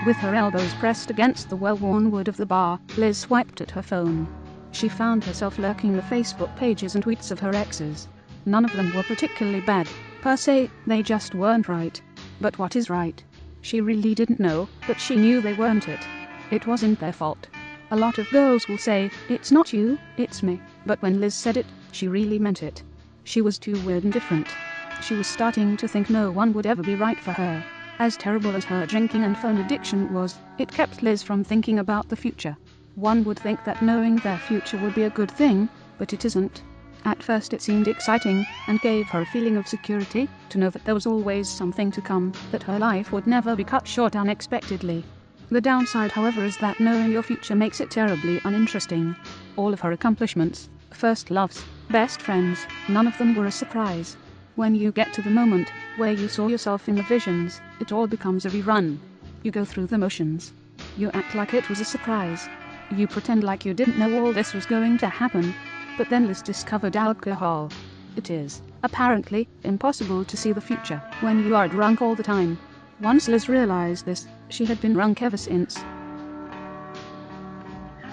With her elbows pressed against the well-worn wood of the bar, Liz swiped at her phone. She found herself lurking the Facebook pages and tweets of her exes. None of them were particularly bad, per se, they just weren't right. But what is right? She really didn't know, but she knew they weren't it. It wasn't their fault. A lot of girls will say, "It's not you, it's me," but when Liz said it, she really meant it. She was too weird and different. She was starting to think no one would ever be right for her. As terrible as her drinking and phone addiction was, it kept Liz from thinking about the future. One would think that knowing their future would be a good thing, but it isn't. At first it seemed exciting, and gave her a feeling of security, to know that there was always something to come, that her life would never be cut short unexpectedly. The downside, however, is that knowing your future makes it terribly uninteresting. All of her accomplishments, first loves, best friends, none of them were a surprise. When you get to the moment where you saw yourself in the visions, it all becomes a rerun. You go through the motions. You act like it was a surprise. You pretend like you didn't know all this was going to happen. But then Liz discovered alcohol. It is, apparently, impossible to see the future when you are drunk all the time. Once Liz realized this, she had been drunk ever since.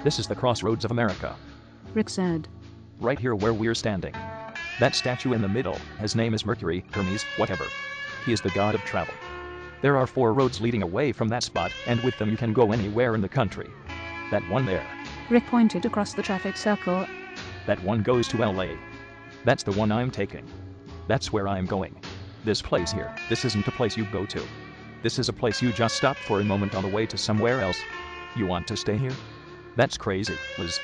This is the crossroads of America. Rick said. Right here where we're standing. That statue in the middle, his name is Mercury, Hermes, whatever. He is the god of travel. There are 4 roads leading away from that spot, and with them you can go anywhere in the country. That one there. Rick pointed across the traffic circle. That one goes to LA. That's the one I'm taking. That's where I'm going. This place here, this isn't a place you go to. This is a place you just stop for a moment on the way to somewhere else. You want to stay here? That's crazy, Liz.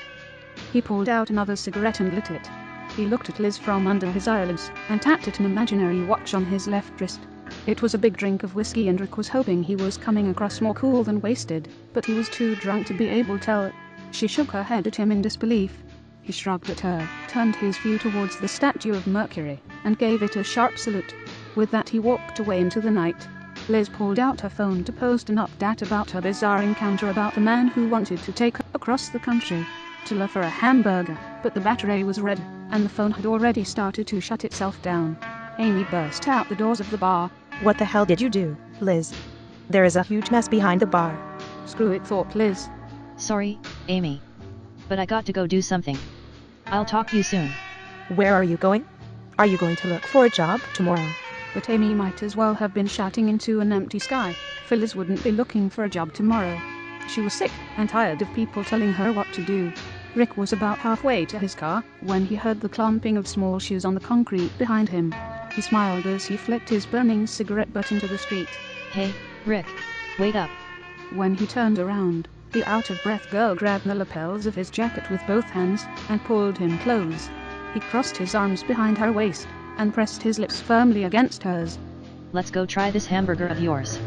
He pulled out another cigarette and lit it. He looked at Liz from under his eyelids and tapped at an imaginary watch on his left wrist. It was a big drink of whiskey, and Rick was hoping he was coming across more cool than wasted, but he was too drunk to be able to tell. She shook her head at him in disbelief. He shrugged at her, turned his view towards the statue of Mercury, and gave it a sharp salute. With that he walked away into the night. Liz pulled out her phone to post an update about her bizarre encounter about the man who wanted to take her across the country to lure for a hamburger, but the battery was red, and the phone had already started to shut itself down. Amy burst out the doors of the bar. What the hell did you do, Liz? There is a huge mess behind the bar. Screw it, thought Liz. Sorry, Amy. But I got to go do something. I'll talk to you soon. Where are you going? Are you going to look for a job tomorrow? But Amy might as well have been shouting into an empty sky. Liz wouldn't be looking for a job tomorrow. She was sick and tired of people telling her what to do. Rick was about halfway to his car when he heard the clumping of small shoes on the concrete behind him. He smiled as he flicked his burning cigarette butt into the street. Hey, Rick. Wait up. When he turned around, the out-of-breath girl grabbed the lapels of his jacket with both hands and pulled him close. He crossed his arms behind her waist and pressed his lips firmly against hers. Let's go try this hamburger of yours.